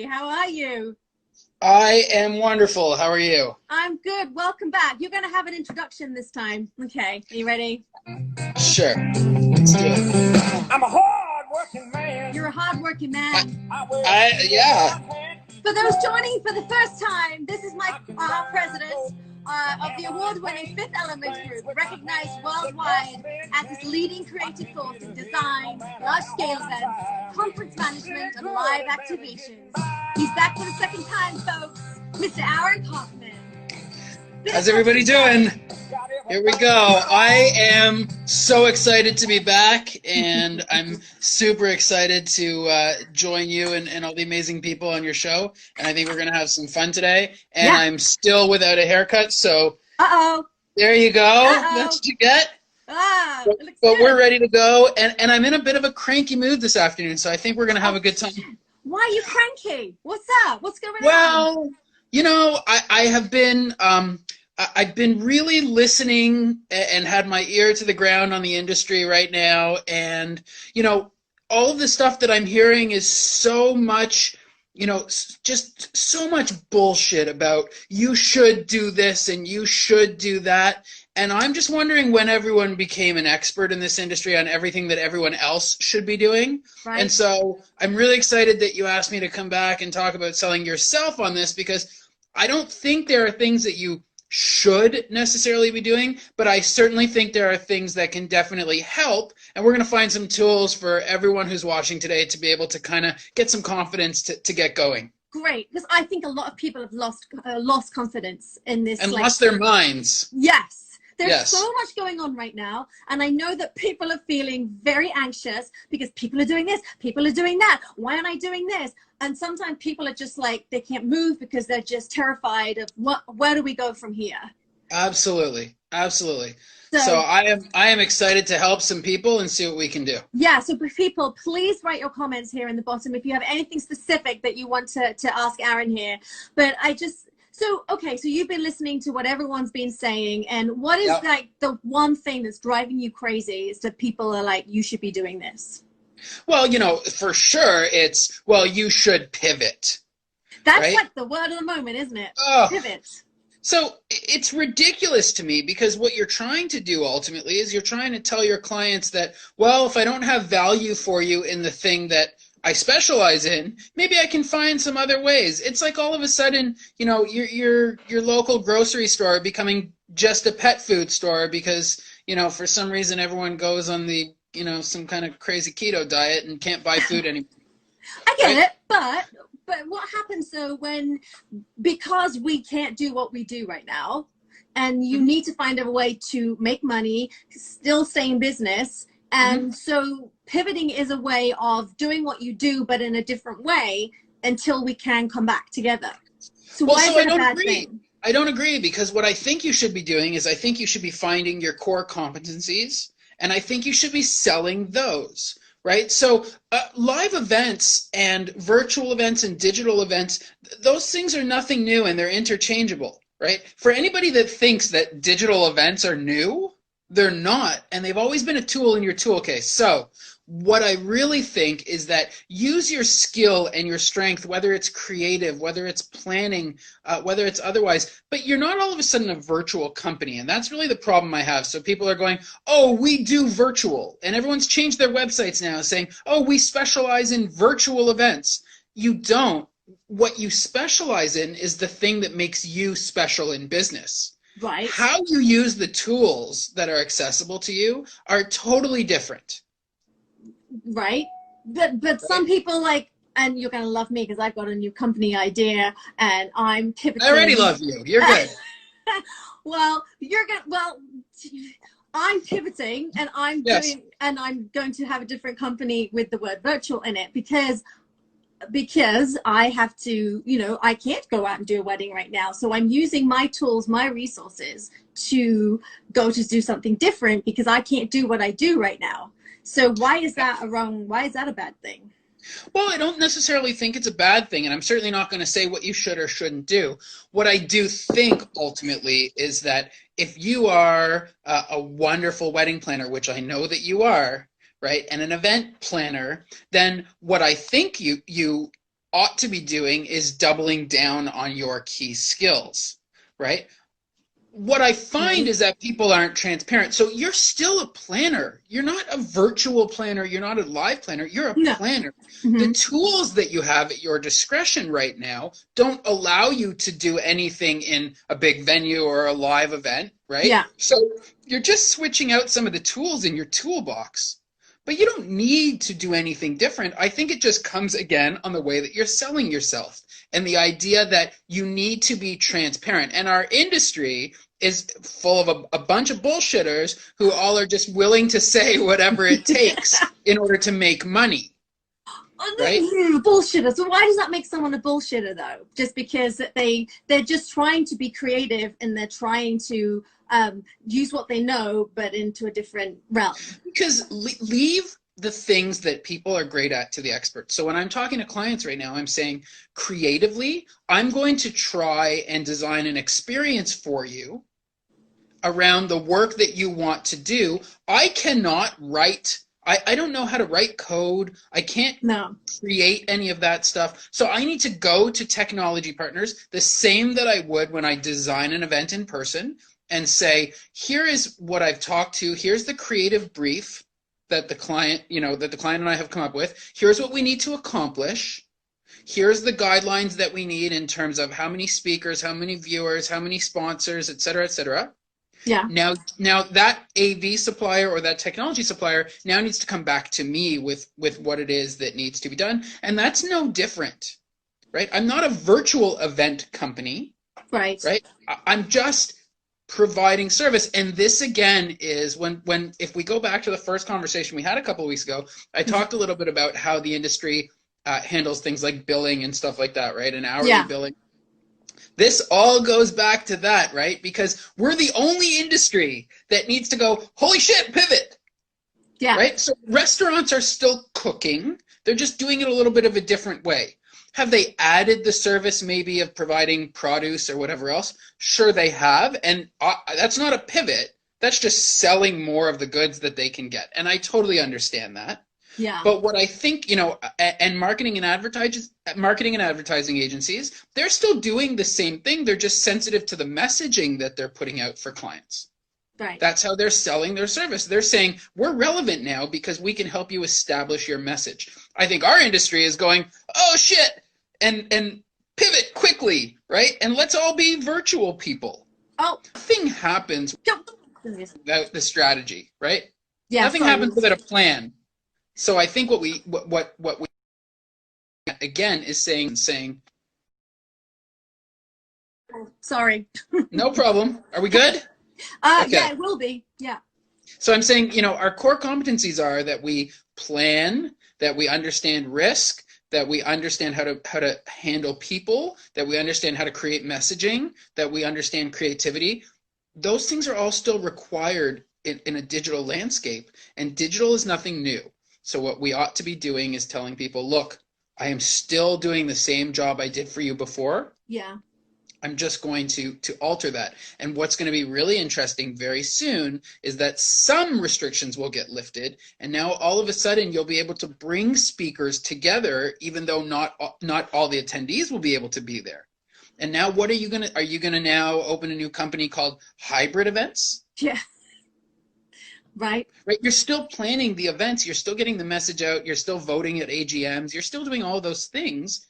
Hey, how are you? I am wonderful. How are you? I'm good. Welcome back. You're going to have an introduction this time. Okay, are you ready? Sure. Let's do it. I'm a hard-working man. You're a hard-working man. Yeah. For those joining for the first time, this is my president of the award-winning Fifth Element Group, recognized worldwide as its leading creative force in design, large-scale events, conference management, and live activations. He's back for the second time, folks. Mr. Aaron Kaufman. How's everybody doing? Here we go. I am so excited to be back, and I'm super excited to join you and all the amazing people on your show. And I think we're going to have some fun today. And Yeah. I'm still without a haircut, so Uh-oh. there you go. Uh-oh. That's what you get. Ah, But, it looks but good. we're ready to go, and I'm in a bit of a cranky mood this afternoon, so I think we're going to have a good time. Why are you cranky? What's up? What's going on? Well, you know, I have been I've been really listening and had my ear to the ground on the industry right now, and you know, all of the stuff that I'm hearing is so much, you know, just so much bullshit about you should do this and you should do that. And I'm just wondering when everyone became an expert in this industry on everything that everyone else should be doing. Right. And so I'm really excited that you asked me to come back and talk about selling yourself on this, because I don't think there are things that you should necessarily be doing, but I certainly think there are things that can definitely help. And we're going to find some tools for everyone who's watching today to be able to kind of get some confidence to get going. Great, because I think a lot of people have lost confidence in this. And like, lost their minds. Yes. There's Yes. so much going on right now, and I know that people are feeling very anxious because people are doing this, people are doing that. Why aren't I doing this? And sometimes people are just like, they can't move because they're just terrified of where do we go from here? Absolutely. Absolutely. So I am excited to help some people and see what we can do. Yeah, so people, please write your comments here in the bottom if you have anything specific that you want to ask Aaron here. But okay, so you've been listening to what everyone's been saying, and what is like the one thing that's driving you crazy is that people are like, you should be doing this? Well, you know, for sure it's, well, you should pivot. That's right? like the word of the moment, isn't it? Oh. Pivot. So it's ridiculous to me, because what you're trying to do ultimately is you're trying to tell your clients that, well, if I don't have value for you in the thing that I specialize in, maybe I can find some other ways. It's like all of a sudden, you know, your local grocery store becoming just a pet food store because, you know, for some reason everyone goes on the, you know, some kind of crazy keto diet and can't buy food anymore. I get it, but what happens though because we can't do what we do right now, and you need to find a way to make money, still stay in business, and so pivoting is a way of doing what you do, but in a different way until we can come back together. So why is that a bad thing? I don't agree, because what I think you should be doing is I think you should be finding your core competencies, and I think you should be selling those. Right? So live events and virtual events and digital events, those things are nothing new, and they're interchangeable, right? For anybody that thinks that digital events are new, they're not, and they've always been a tool in your tool case. So what I really think is that use your skill and your strength, whether it's creative, whether it's planning, whether it's otherwise, but you're not all of a sudden a virtual company. And that's really the problem I have. So people are going, oh, we do virtual. And everyone's changed their websites now saying, oh, we specialize in virtual events. You don't. What you specialize in is the thing that makes you special in business. Right. How you use the tools that are accessible to you are totally different. Right, but some people like, and you're gonna love me because I've got a new company idea and I'm pivoting. I already love you. You're good. Well, I'm pivoting, and I'm going to have a different company with the word virtual in it because I have to, you know, I can't go out and do a wedding right now. So I'm using my tools, my resources to go to do something different because I can't do what I do right now. So why is that a bad thing? Well, I don't necessarily think it's a bad thing, and I'm certainly not going to say what you should or shouldn't do. What I do think ultimately is that if you are a wonderful wedding planner, which I know that you are, right, and an event planner, then what I think you ought to be doing is doubling down on your key skills, right? What I find is that people aren't transparent. So you're still a planner. You're not a virtual planner. You're not a live planner. You're a No. planner. Mm-hmm. The tools that you have at your discretion right now don't allow you to do anything in a big venue or a live event, right? Yeah. So you're just switching out some of the tools in your toolbox. But you don't need to do anything different. I think it just comes again on the way that you're selling yourself and the idea that you need to be transparent. And our industry is full of a bunch of bullshitters who all are just willing to say whatever it takes in order to make money. Right? Bullshitter. So why does that make someone a bullshitter though? Just because they're just trying to be creative and they're trying to use what they know, but into a different realm. Because leave the things that people are great at to the experts. So when I'm talking to clients right now, I'm saying creatively, I'm going to try and design an experience for you around the work that you want to do. I cannot write. I don't know how to write code. I can't create any of that stuff. So I need to go to technology partners the same that I would when I design an event in person and say, here is what I've talked to. Here's the creative brief that the client, that the client and I have come up with. Here's what we need to accomplish. Here's the guidelines that we need in terms of how many speakers, how many viewers, how many sponsors, et cetera, et cetera. Yeah. Now that AV supplier or that technology supplier now needs to come back to me with what it is that needs to be done. And that's no different, right? I'm not a virtual event company, right? I'm just providing service. And this again is when if we go back to the first conversation we had a couple of weeks ago, I talked a little bit about how the industry handles things like billing and stuff like that, right? And hourly billing. This all goes back to that, right? Because we're the only industry that needs to go, holy shit, pivot. Yeah. Right? So restaurants are still cooking. They're just doing it a little bit of a different way. Have they added the service maybe of providing produce or whatever else? Sure they have. And that's not a pivot. That's just selling more of the goods that they can get. And I totally understand that. Yeah. But what I think, and marketing and advertising agencies, they're still doing the same thing. They're just sensitive to the messaging that they're putting out for clients. Right. That's how they're selling their service. They're saying, we're relevant now because we can help you establish your message. I think our industry is going, oh shit, and pivot quickly, right? And let's all be virtual people. Oh. Nothing happens without the strategy, right? Yeah. Nothing happens without a plan. So I think what we again is saying. Sorry. No problem. Are we good? Okay. Yeah, it will be. Yeah. So I'm saying, our core competencies are that we plan, that we understand risk, that we understand how to handle people, that we understand how to create messaging, that we understand creativity. Those things are all still required in a digital landscape, and digital is nothing new. So what we ought to be doing is telling people, look, I am still doing the same job I did for you before. Yeah. I'm just going to alter that. And what's going to be really interesting very soon is that some restrictions will get lifted. And now all of a sudden you'll be able to bring speakers together, even though not all the attendees will be able to be there. And now are you going to now open a new company called Hybrid Events? Yeah. Right. You're still planning the events. You're still getting the message out. You're still voting at AGMs. You're still doing all those things.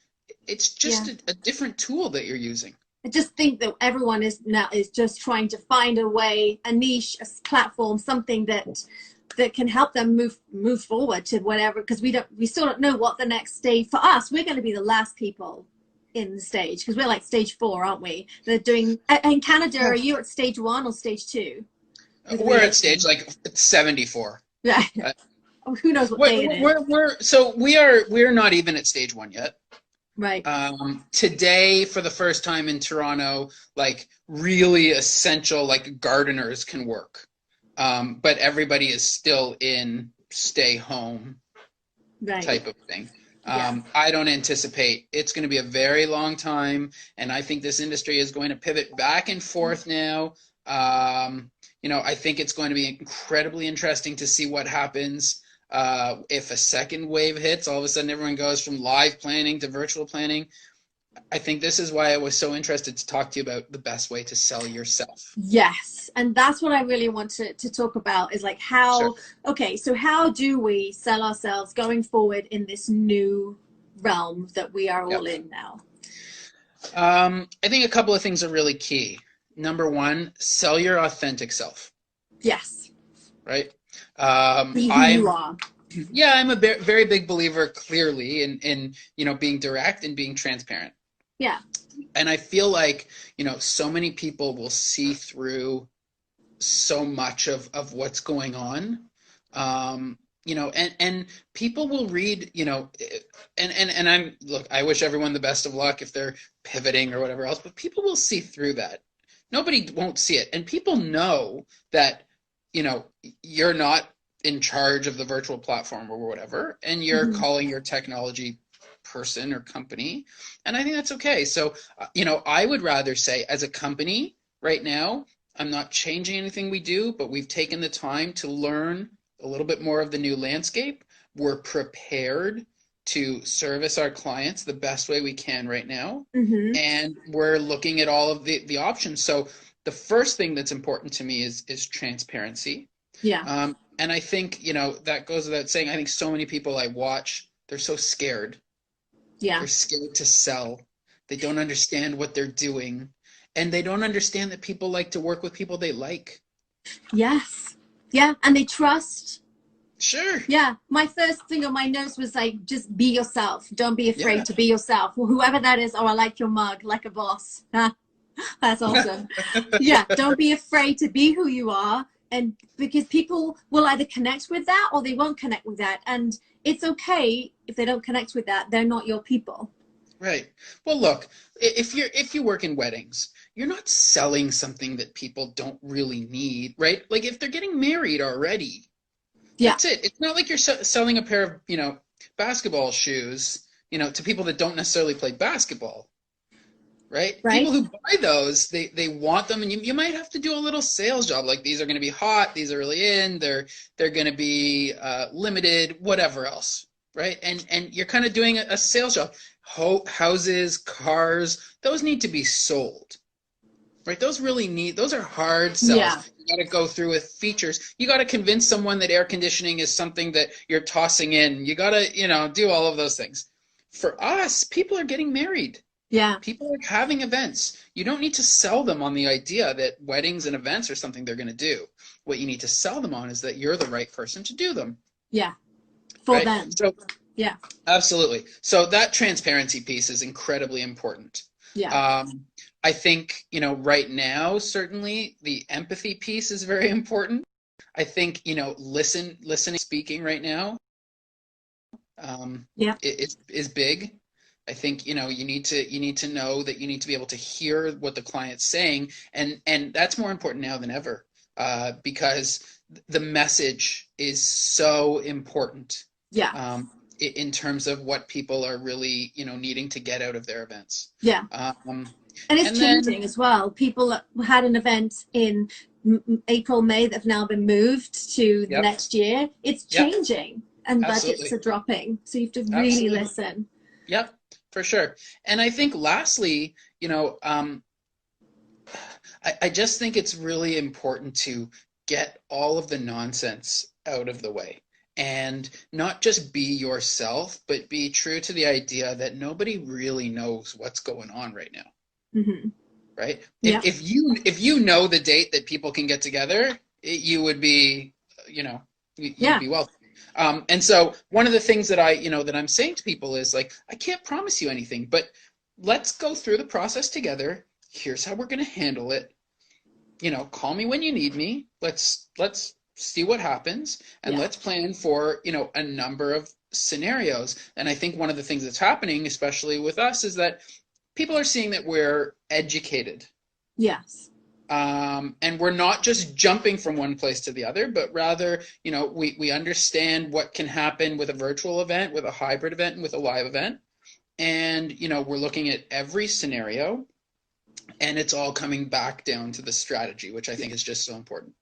It's just a different tool that you're using. I just think that everyone is just trying to find a way, a niche, a platform, something that can help them move forward to whatever. Because we still don't know what the next stage for us. We're going to be the last people in the stage because we're like stage 4, aren't we? They're doing in Canada. Are you at stage 1 or stage 2? We're at stage like 74. Yeah. Who knows what day it is? We're not even at stage 1 yet. Right. Today, for the first time in Toronto, like really essential, like gardeners can work. But everybody is still in stay home type of thing. I don't anticipate it's going to be a very long time. And I think this industry is going to pivot back and forth now. I think it's going to be incredibly interesting to see what happens. If a second wave hits, all of a sudden everyone goes from live planning to virtual planning. I think this is why I was so interested to talk to you about the best way to sell yourself. Yes. And that's what I really want to talk about is like how, Sure. okay, so how do we sell ourselves going forward in this new realm that we are all in now? I think a couple of things are really key. Number one, sell your authentic self, Yes. right? Be who you are. Yeah, I'm a very big believer clearly in being direct and being transparent. Yeah. And I feel like, so many people will see through so much of what's going on. And people will read, and I wish everyone the best of luck if they're pivoting or whatever else, but people will see through that. Nobody won't see it. And people know that, you're not in charge of the virtual platform or whatever, and you're calling your technology person or company. And I think that's okay. So, I would rather say as a company right now, I'm not changing anything we do, but we've taken the time to learn a little bit more of the new landscape. We're prepared to service our clients the best way we can right now. And we're looking at all of the options. So the first thing that's important to me is transparency. Yeah. And I think, that goes without saying. I think so many people I watch, they're so scared. Yeah. They're scared to sell. They don't understand what they're doing. And they don't understand that people like to work with people they like. Yes. Yeah. And they trust. Sure. Yeah. My first thing on my notes was like, just be yourself. Don't be afraid to be yourself. Well, whoever that is. Oh, I like your mug, like a boss. That's awesome. Yeah. Don't be afraid to be who you are. And because people will either connect with that or they won't connect with that. And it's okay if they don't connect with that. They're not your people. Right. Well, look, if you work in weddings, you're not selling something that people don't really need, right? Like if they're getting married already, that's it. It's not like you're selling a pair of, basketball shoes, to people that don't necessarily play basketball, right? People who buy those, they want them, and you might have to do a little sales job. Like these are going to be hot, these are really in, they're going to be limited, whatever else, right? And you're kind of doing a sales job. Houses, cars, those need to be sold. Right, those are hard sells. Yeah. You got to go through with features. You got to convince someone that air conditioning is something that you're tossing in. You got to, do all of those things. For us, people are getting married. Yeah. People are having events. You don't need to sell them on the idea that weddings and events are something they're going to do. What you need to sell them on is that you're the right person to do them. Yeah. For them. So, yeah. Absolutely. So that transparency piece is incredibly important. Yeah. I think, right now, certainly the empathy piece is very important. I think, listening, speaking right now is big. I think, you need to know that you need to be able to hear what the client's saying. And that's more important now than ever because the message is so important. Yeah. In terms of what people are really, needing to get out of their events. Yeah. And it's changing as well. People had an event in April, May that have now been moved to the next year. It's changing and budgets are dropping. So you have to really listen. Yep, for sure. And I think lastly, I just think it's really important to get all of the nonsense out of the way. And not just be yourself, but be true to the idea that nobody really knows what's going on right now. Right? If you know the date that people can get together, you would be, you'd be wealthy. And so one of the things that that I'm saying to people is like, I can't promise you anything, but let's go through the process together. Here's how we're going to handle it. Call me when you need me. Let's see what happens, and let's plan for, a number of scenarios. And I think one of the things that's happening, especially with us, is that people are seeing that we're educated. Yes. And we're not just jumping from one place to the other, but rather, we understand what can happen with a virtual event, with a hybrid event, and with a live event. And, we're looking at every scenario, and it's all coming back down to the strategy, which I think is just so important.